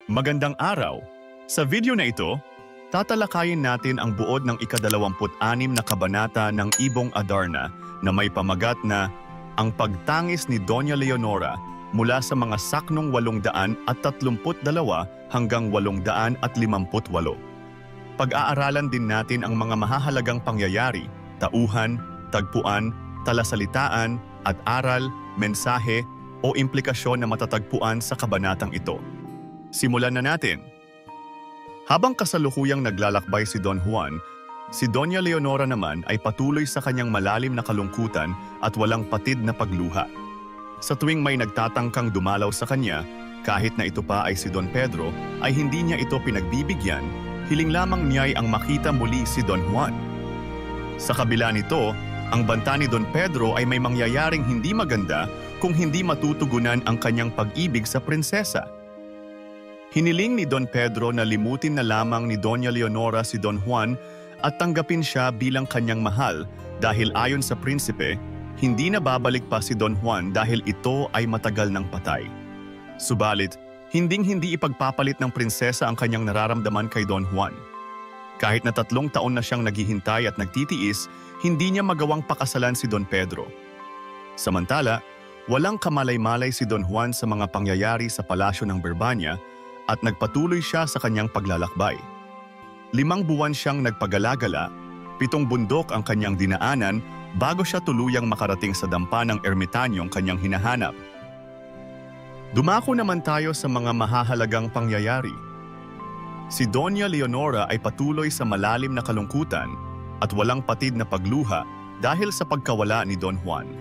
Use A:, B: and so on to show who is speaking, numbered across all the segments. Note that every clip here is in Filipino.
A: Magandang araw! Sa video na ito, tatalakayin natin ang buod ng ika-26 na kabanata ng Ibong Adarna na may pamagat na Ang Pagtangis ni Doña Leonora mula sa mga saknong 832 hanggang 858. Pag-aaralan din natin ang mga mahahalagang pangyayari, tauhan, tagpuan, talasalitaan at aral, mensahe o implikasyon na matatagpuan sa kabanatang ito. Simulan na natin. Habang kasalukuyang naglalakbay si Don Juan, si Doña Leonora naman ay patuloy sa kanyang malalim na kalungkutan at walang patid na pagluha. Sa tuwing may nagtatangkang dumalaw sa kanya, kahit na ito pa ay si Don Pedro, ay hindi niya ito pinagbibigyan, hiling lamang niya ay ang makita muli si Don Juan. Sa kabila nito, ang banta ni Don Pedro ay may mangyayaring hindi maganda kung hindi matutugunan ang kanyang pag-ibig sa prinsesa. Hiniling ni Don Pedro na limutin na lamang ni Doña Leonora si Don Juan at tanggapin siya bilang kanyang mahal dahil ayon sa prinsipe, hindi na babalik pa si Don Juan dahil ito ay matagal ng patay. Subalit, hinding-hindi ipagpapalit ng prinsesa ang kanyang nararamdaman kay Don Juan. Kahit na 3 taon na siyang naghihintay at nagtitiis, hindi niya magawang pakasalan si Don Pedro. Samantala, walang kamalay-malay si Don Juan sa mga pangyayari sa palasyo ng Berbania at nagpatuloy siya sa kanyang paglalakbay. 5 buwan siyang nagpagalagala, 7 bundok ang kanyang dinaanan bago siya tuluyang makarating sa dampa ng ermitanyong kanyang hinahanap. Dumako naman tayo sa mga mahahalagang pangyayari. Si Doña Leonora ay patuloy sa malalim na kalungkutan at walang patid na pagluha dahil sa pagkawala ni Don Juan.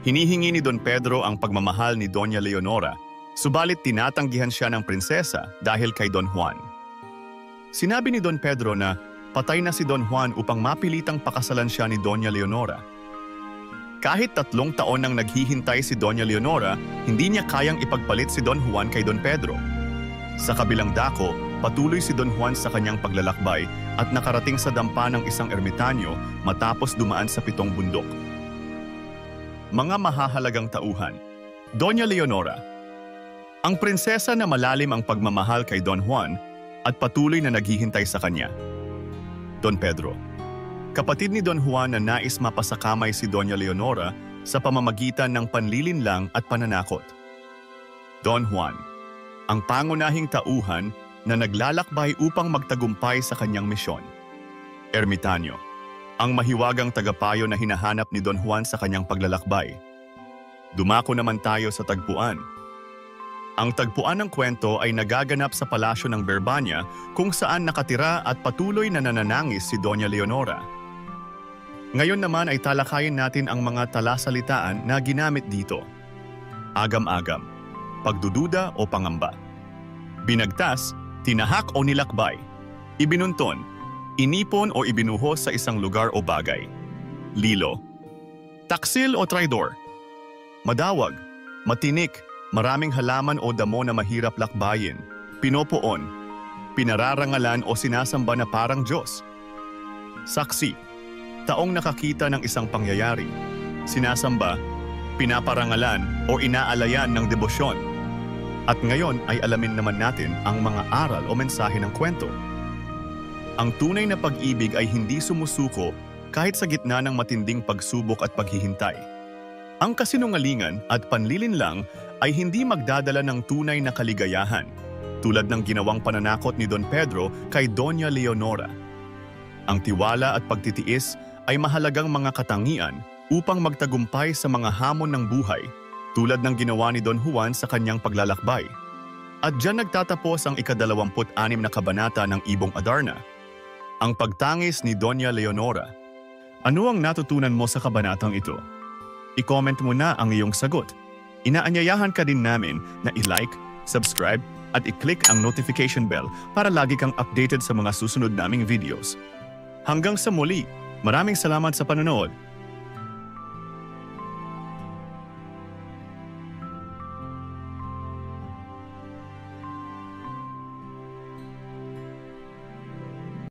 A: Hinihingi ni Don Pedro ang pagmamahal ni Doña Leonora, subalit tinatanggihan siya ng prinsesa dahil kay Don Juan. Sinabi ni Don Pedro na patay na si Don Juan upang mapilitang pakasalan siya ni Doña Leonora. Kahit 3 taon nang naghihintay si Doña Leonora, hindi niya kayang ipagpalit si Don Juan kay Don Pedro. Sa kabilang dako, patuloy si Don Juan sa kanyang paglalakbay at nakarating sa dampa ng isang ermitanyo matapos dumaan sa 7 bundok. Mga mahahalagang tauhan. Doña Leonora. Ang prinsesa na malalim ang pagmamahal kay Don Juan at patuloy na naghihintay sa kanya. Don Pedro. Kapatid ni Don Juan na nais mapasakamay si Doña Leonora sa pamamagitan ng panlilinlang at pananakot. Don Juan. Ang pangunahing tauhan na naglalakbay upang magtagumpay sa kanyang misyon. Ermitanyo. Ang mahiwagang tagapayo na hinahanap ni Don Juan sa kanyang paglalakbay. Dumako naman tayo sa tagpuan. Ang tagpuan ng kwento ay nagaganap sa palasyo ng Berbania kung saan nakatira at patuloy na nananangis si Doña Leonora. Ngayon naman ay talakayin natin ang mga talasalitaan na ginamit dito. Agam-agam, pagdududa o pangamba. Binagtas, tinahak o nilakbay. Ibinunton, inipon o ibinuhos sa isang lugar o bagay. Lilo. Taksil o traidor. Madawag, matinik, maraming halaman o damo na mahirap lakbayin, pinopoon, pinararangalan o sinasamba na parang Diyos. Saksi, taong nakakita ng isang pangyayari, sinasamba, pinaparangalan o inaalayan ng debosyon. At ngayon ay alamin naman natin ang mga aral o mensahe ng kwento. Ang tunay na pag-ibig ay hindi sumusuko kahit sa gitna ng matinding pagsubok at paghihintay. Ang kasinungalingan at panlilinlang ay hindi magdadala ng tunay na kaligayahan, tulad ng ginawang pananakot ni Don Pedro kay Doña Leonora. Ang tiwala at pagtitiis ay mahalagang mga katangian upang magtagumpay sa mga hamon ng buhay, tulad ng ginawa ni Don Juan sa kanyang paglalakbay. At diyan nagtatapos ang ika-26 na kabanata ng Ibong Adarna, Ang Pagtangis ni Doña Leonora. Ano ang natutunan mo sa kabanatang ito? I-comment mo na ang iyong sagot. Inaanyayahan ka din namin na i-like, subscribe at i-click ang notification bell para lagi kang updated sa mga susunod naming videos. Hanggang sa muli, maraming salamat sa panonood.